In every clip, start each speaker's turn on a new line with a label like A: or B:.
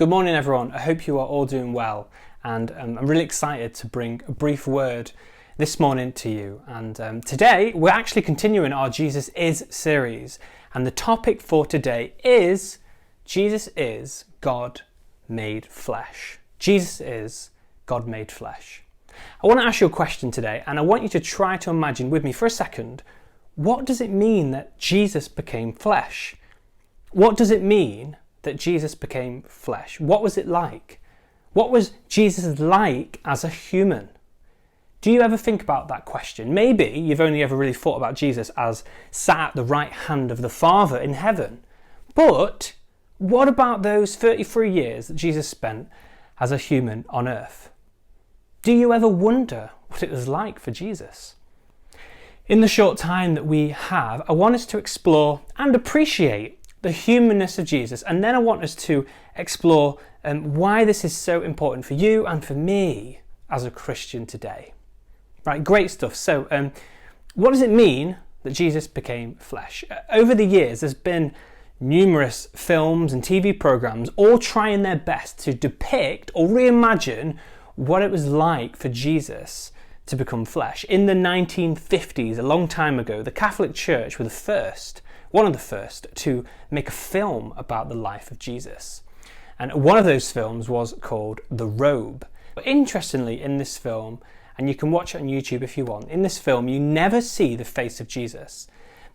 A: Good morning everyone, I hope you are all doing well, and I'm really excited to bring a brief word this morning to you. And today we're actually continuing our Jesus Is series, and the topic for today is Jesus is God made flesh. Jesus is God made flesh. I want to ask you a question today, and I want you to try to imagine with me for a second, what does it mean that Jesus became flesh? What does it mean that Jesus became flesh? What was it like? What was Jesus like as a human? Do you ever think about that question? Maybe you've only ever really thought about Jesus as sat at the right hand of the Father in heaven. But what about those 33 years that Jesus spent as a human on earth? Do you ever wonder what it was like for Jesus? In the short time that we have, I want us to explore and appreciate the humanness of Jesus, and then I want us to explore why this is so important for you and for me as a Christian today. Right, great stuff. So what does it mean that Jesus became flesh? Over the years there's been numerous films and TV programs all trying their best to depict or reimagine what it was like for Jesus to become flesh. In the 1950s, a long time ago, the Catholic Church were one of the first to make a film about the life of Jesus. And one of those films was called The Robe. But interestingly, in this film, and you can watch it on YouTube if you want, in this film you never see the face of Jesus,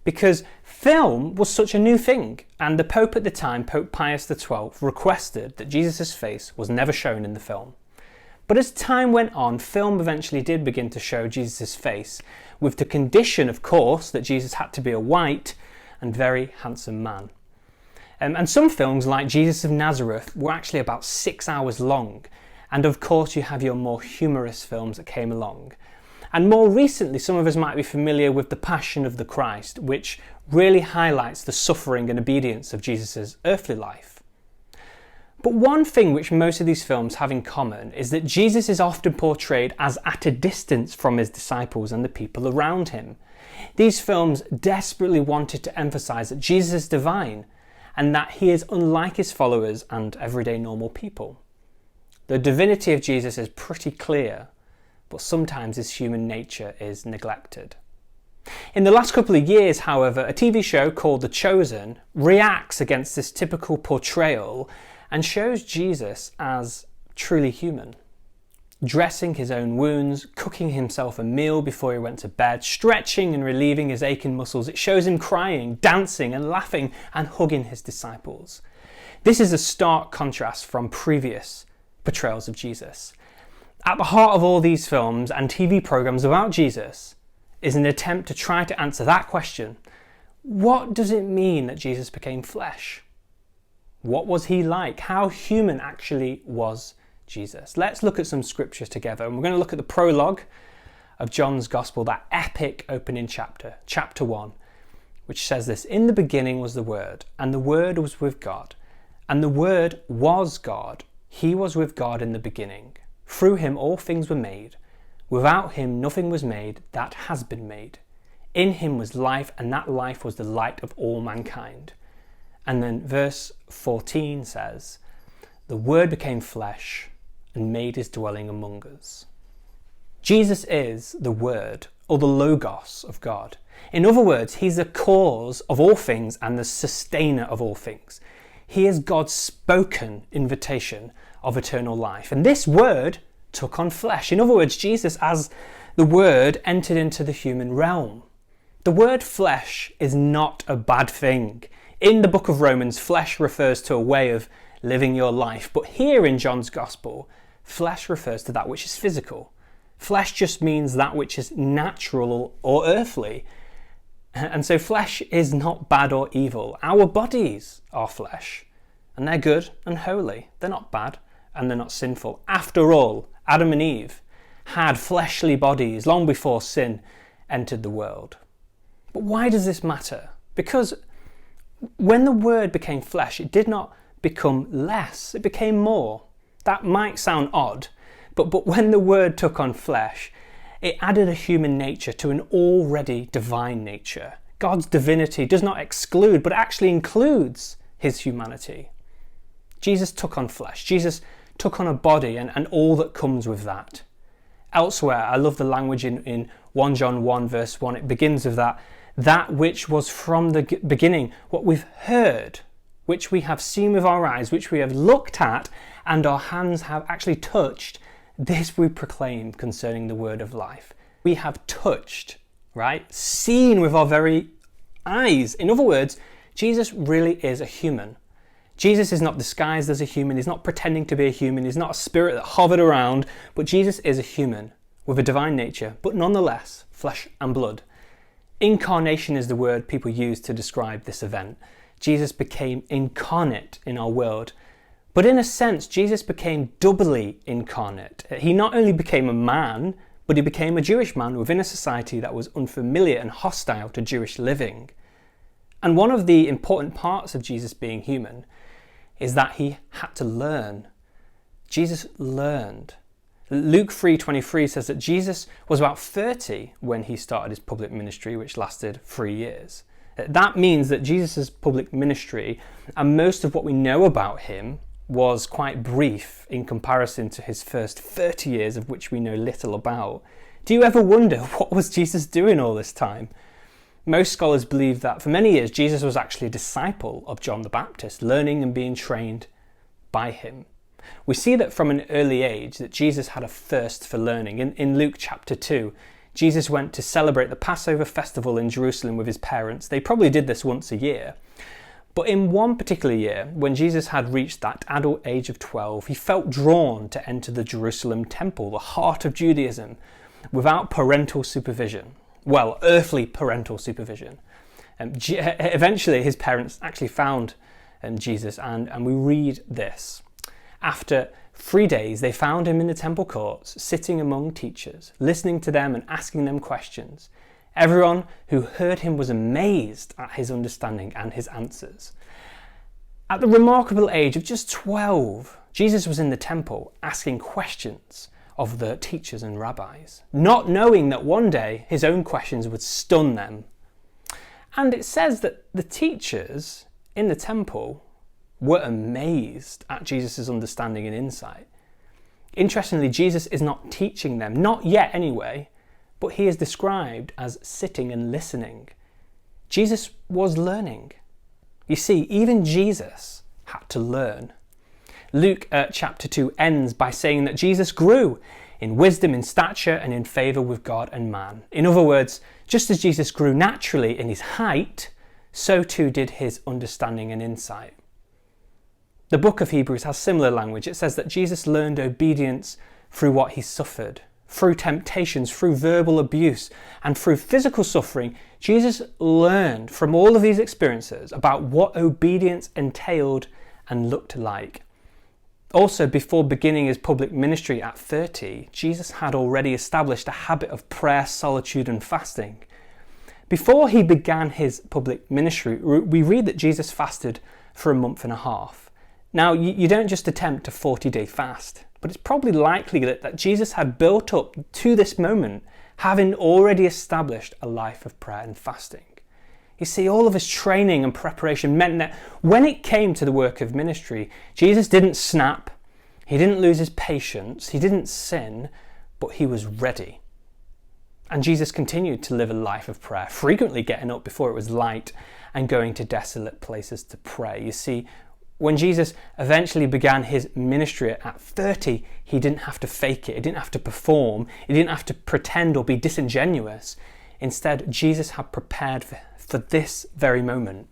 A: because film was such a new thing, and the Pope at the time, Pope Pius XII, requested that Jesus' face was never shown in the film. But as time went on, film eventually did begin to show Jesus' face, with the condition, of course, that Jesus had to be a white and very handsome man. And some films, like Jesus of Nazareth, were actually about 6 hours long. And of course you have your more humorous films that came along. And more recently, some of us might be familiar with The Passion of the Christ, which really highlights the suffering and obedience of Jesus' earthly life. But one thing which most of these films have in common is that Jesus is often portrayed as at a distance from his disciples and the people around him. These films desperately wanted to emphasize that Jesus is divine and that he is unlike his followers and everyday normal people. The divinity of Jesus is pretty clear, but sometimes his human nature is neglected. In the last couple of years, however, a TV show called The Chosen reacts against this typical portrayal and shows Jesus as truly human. Dressing his own wounds, cooking himself a meal before he went to bed, stretching and relieving his aching muscles. It shows him crying, dancing and laughing and hugging his disciples. This is a stark contrast from previous portrayals of Jesus. At the heart of all these films and TV programs about Jesus is an attempt to try to answer that question. What does it mean that Jesus became flesh? What was he like? How human actually was Jesus? Let's look at some scriptures together, and we're going to look at the prologue of John's Gospel, that epic opening chapter, chapter 1, which says this: "In the beginning was the Word, and the Word was with God, and the Word was God. He was with God in the beginning. Through him all things were made. Without him nothing was made that has been made. In him was life, and that life was the light of all mankind." And then verse 14 says, "The Word became flesh and made his dwelling among us." Jesus is the Word, or the Logos of God. In other words, he's the cause of all things and the sustainer of all things. He is God's spoken invitation of eternal life. And this Word took on flesh. In other words, Jesus as the Word entered into the human realm. The word flesh is not a bad thing. In the book of Romans, flesh refers to a way of living your life. But here in John's Gospel, flesh refers to that which is physical. Flesh just means that which is natural or earthly. And so flesh is not bad or evil. Our bodies are flesh, and they're good and holy. They're not bad and they're not sinful. After all, Adam and Eve had fleshly bodies long before sin entered the world. But why does this matter? Because when the Word became flesh, it did not become less, it became more. That might sound odd, but when the Word took on flesh, it added a human nature to an already divine nature. God's divinity does not exclude, but actually includes his humanity. Jesus took on flesh. Jesus took on a body and all that comes with that. Elsewhere, I love the language in 1 John 1 verse 1. It begins with that which was from the beginning, what we've heard, which we have seen with our eyes, which we have looked at, and our hands have actually touched. This we proclaim concerning the word of life. We have touched, right? Seen with our very eyes. In other words, Jesus really is a human. Jesus is not disguised as a human. He's not pretending to be a human. He's not a spirit that hovered around, but Jesus is a human with a divine nature, but nonetheless, flesh and blood. Incarnation is the word people use to describe this event. Jesus became incarnate in our world. But in a sense, Jesus became doubly incarnate. He not only became a man, but he became a Jewish man within a society that was unfamiliar and hostile to Jewish living. And one of the important parts of Jesus being human is that he had to learn. Jesus learned. Luke 3:23 says that Jesus was about 30 when he started his public ministry, which lasted 3 years. That means that Jesus' public ministry, and most of what we know about him, was quite brief in comparison to his first 30 years, of which we know little about. Do you ever wonder, what was Jesus doing all this time? Most scholars believe that for many years Jesus was actually a disciple of John the Baptist, learning and being trained by him. We see that from an early age that Jesus had a thirst for learning. In Luke chapter 2, Jesus went to celebrate the Passover festival in Jerusalem with his parents. They probably did this once a year. But in one particular year, when Jesus had reached that adult age of 12, he felt drawn to enter the Jerusalem temple, the heart of Judaism, without parental supervision. Well, earthly parental supervision. Eventually, his parents actually found Jesus, and we read this. After 3 days, they found him in the temple courts, sitting among teachers, listening to them and asking them questions. Everyone who heard him was amazed at his understanding and his answers. At the remarkable age of just 12, Jesus was in the temple asking questions of the teachers and rabbis, not knowing that one day his own questions would stun them. And it says that the teachers in the temple were amazed at Jesus' understanding and insight. Interestingly, Jesus is not teaching them, not yet anyway, but he is described as sitting and listening. Jesus was learning. You see, even Jesus had to learn. Luke chapter 2 ends by saying that Jesus grew in wisdom, in stature, and in favour with God and man. In other words, just as Jesus grew naturally in his height, so too did his understanding and insight. The book of Hebrews has similar language. It says that Jesus learned obedience through what he suffered, through temptations, through verbal abuse, and through physical suffering. Jesus learned from all of these experiences about what obedience entailed and looked like. Also, before beginning his public ministry at 30, Jesus had already established a habit of prayer, solitude, and fasting. Before he began his public ministry, we read that Jesus fasted for a month and a half. Now, you don't just attempt a 40-day fast, but it's probably likely that Jesus had built up to this moment, having already established a life of prayer and fasting. You see, all of his training and preparation meant that when it came to the work of ministry, Jesus didn't snap, he didn't lose his patience, he didn't sin, but he was ready. And Jesus continued to live a life of prayer, frequently getting up before it was light and going to desolate places to pray. You see, when Jesus eventually began his ministry at 30, he didn't have to fake it, he didn't have to perform, he didn't have to pretend or be disingenuous. Instead, Jesus had prepared for this very moment.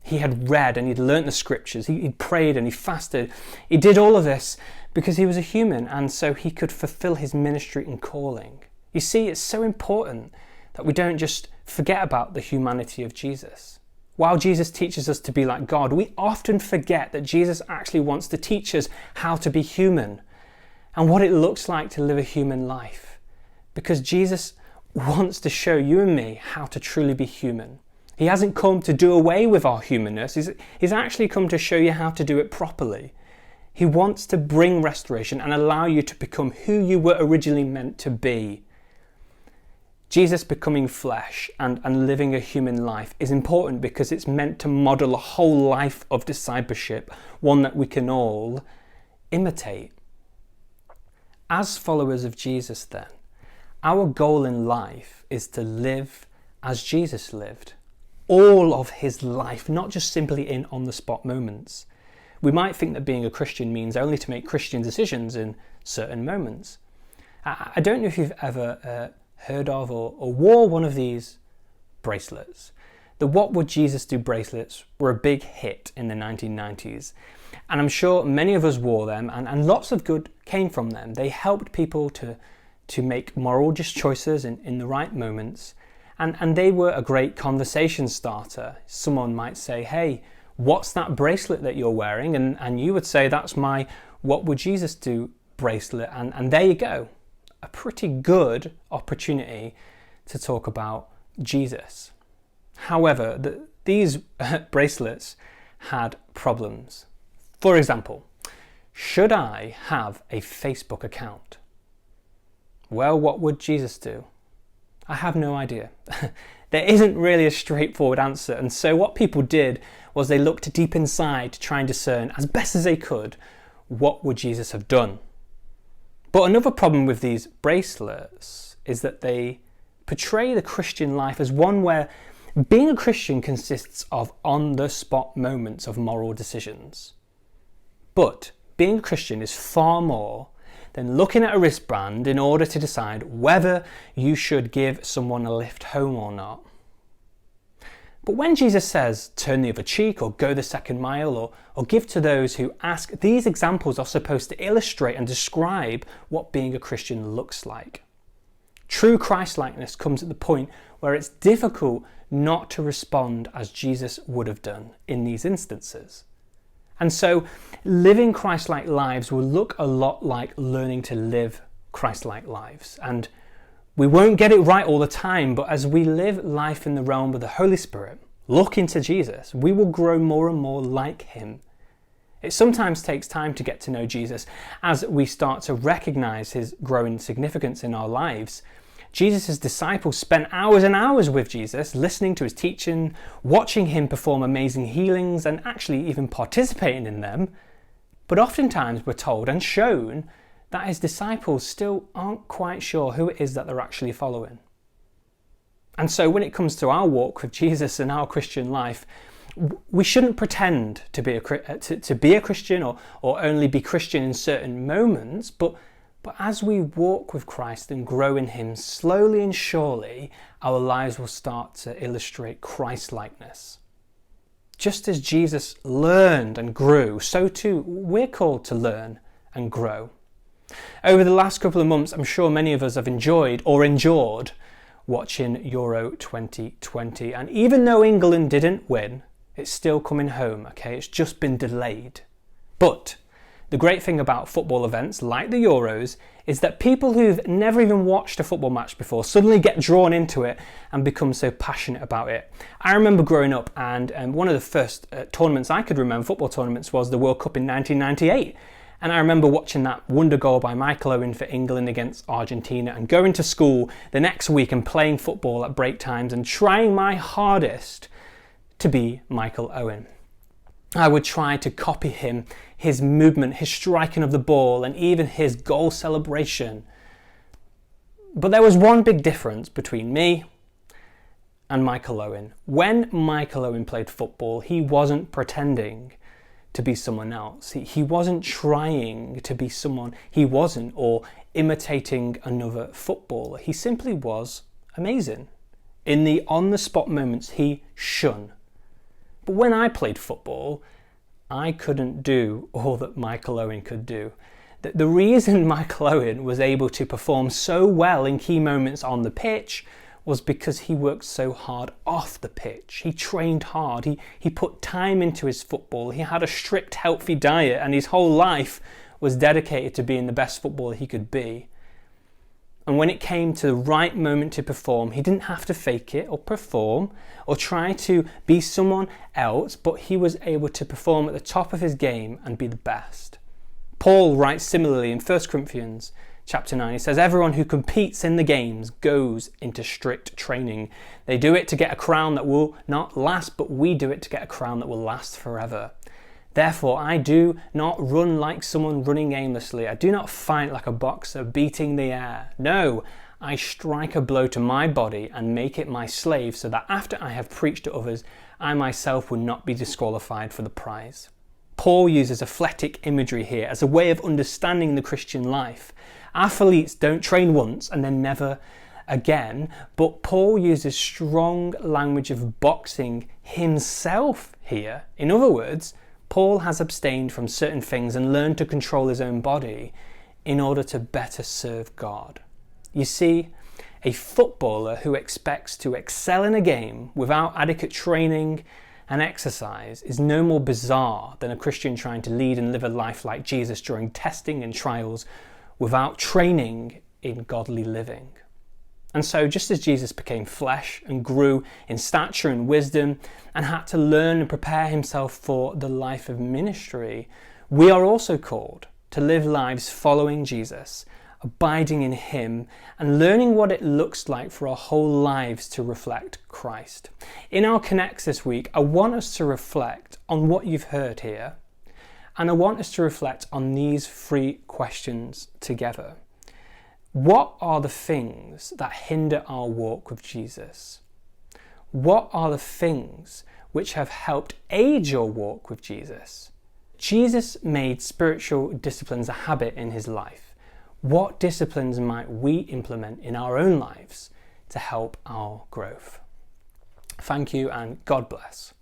A: He had read and he'd learnt the scriptures, he'd prayed and he fasted. He did all of this because he was a human, and so he could fulfill his ministry and calling. You see, it's so important that we don't just forget about the humanity of Jesus. While Jesus teaches us to be like God, we often forget that Jesus actually wants to teach us how to be human and what it looks like to live a human life. Because Jesus wants to show you and me how to truly be human. He hasn't come to do away with our humanness. He's actually come to show you how to do it properly. He wants to bring restoration and allow you to become who you were originally meant to be. Jesus becoming flesh and living a human life is important because it's meant to model a whole life of discipleship, one that we can all imitate. As followers of Jesus then, our goal in life is to live as Jesus lived. All of his life, not just simply in on-the-spot moments. We might think that being a Christian means only to make Christian decisions in certain moments. I don't know if you've ever heard of or wore one of these bracelets. The What Would Jesus Do bracelets were a big hit in the 1990s. And I'm sure many of us wore them and lots of good came from them. They helped people to make moral just choices in the right moments. And they were a great conversation starter. Someone might say, hey, what's that bracelet that you're wearing? And you would say, that's my What Would Jesus Do bracelet. And there you go. A pretty good opportunity to talk about Jesus. However, these bracelets had problems. For example, should I have a Facebook account? Well, what would Jesus do? I have no idea. There isn't really a straightforward answer, and so what people did was they looked deep inside to try and discern, as best as they could, what would Jesus have done. But another problem with these bracelets is that they portray the Christian life as one where being a Christian consists of on-the-spot moments of moral decisions. But being a Christian is far more than looking at a wristband in order to decide whether you should give someone a lift home or not. But when Jesus says, turn the other cheek or go the second mile or give to those who ask, these examples are supposed to illustrate and describe what being a Christian looks like. True Christ-likeness comes at the point where it's difficult not to respond as Jesus would have done in these instances. And so living Christ-like lives will look a lot like learning to live Christ-like lives. And we won't get it right all the time, but as we live life in the realm of the Holy Spirit, look into Jesus, we will grow more and more like him. It sometimes takes time to get to know Jesus as we start to recognize his growing significance in our lives. Jesus' disciples spent hours and hours with Jesus, listening to his teaching, watching him perform amazing healings, and actually even participating in them. But oftentimes we're told and shown that his disciples still aren't quite sure who it is that they're actually following. And so when it comes to our walk with Jesus and our Christian life, we shouldn't pretend to be a Christian or only be Christian in certain moments, but as we walk with Christ and grow in him, slowly and surely our lives will start to illustrate Christ-likeness. Just as Jesus learned and grew, so too we're called to learn and grow. Over the last couple of months, I'm sure many of us have enjoyed or endured watching Euro 2020. And even though England didn't win, it's still coming home, okay? It's just been delayed. But the great thing about football events like the Euros is that people who've never even watched a football match before suddenly get drawn into it and become so passionate about it. I remember growing up and one of the first tournaments I could remember, football tournaments, was the World Cup in 1998. And I remember watching that wonder goal by Michael Owen for England against Argentina and going to school the next week and playing football at break times and trying my hardest to be Michael Owen. I would try to copy him, his movement, his striking of the ball, and even his goal celebration. But there was one big difference between me and Michael Owen. When Michael Owen played football, he wasn't pretending to be someone else. He wasn't trying to be someone he wasn't or imitating another footballer. He simply was amazing. In the on-the-spot moments, he shone. But when I played football, I couldn't do all that Michael Owen could do. The reason Michael Owen was able to perform so well in key moments on the pitch was because he worked so hard off the pitch. He trained hard, he put time into his football, he had a strict healthy diet, and his whole life was dedicated to being the best footballer he could be. And when it came to the right moment to perform, he didn't have to fake it or perform or try to be someone else, but he was able to perform at the top of his game and be the best. Paul writes similarly in 1 Corinthians chapter 9. He says, everyone who competes in the games goes into strict training. They do it to get a crown that will not last, but we do it to get a crown that will last forever. Therefore, I do not run like someone running aimlessly. I do not fight like a boxer beating the air. No, I strike a blow to my body and make it my slave, so that after I have preached to others, I myself will not be disqualified for the prize. Paul uses athletic imagery here as a way of understanding the Christian life. Athletes don't train once and then never again, but Paul uses strong language of boxing himself here. In other words, Paul has abstained from certain things and learned to control his own body in order to better serve God. You see, a footballer who expects to excel in a game without adequate training and exercise is no more bizarre than a Christian trying to lead and live a life like Jesus during testing and trials without training in godly living. And so just as Jesus became flesh and grew in stature and wisdom and had to learn and prepare himself for the life of ministry, we are also called to live lives following Jesus, abiding in him and learning what it looks like for our whole lives to reflect Christ. In our Connects this week, I want us to reflect on what you've heard here, and I want us to reflect on these 3 questions together. What are the things that hinder our walk with Jesus? What are the things which have helped aid your walk with Jesus? Jesus made spiritual disciplines a habit in his life. What disciplines might we implement in our own lives to help our growth? Thank you and God bless.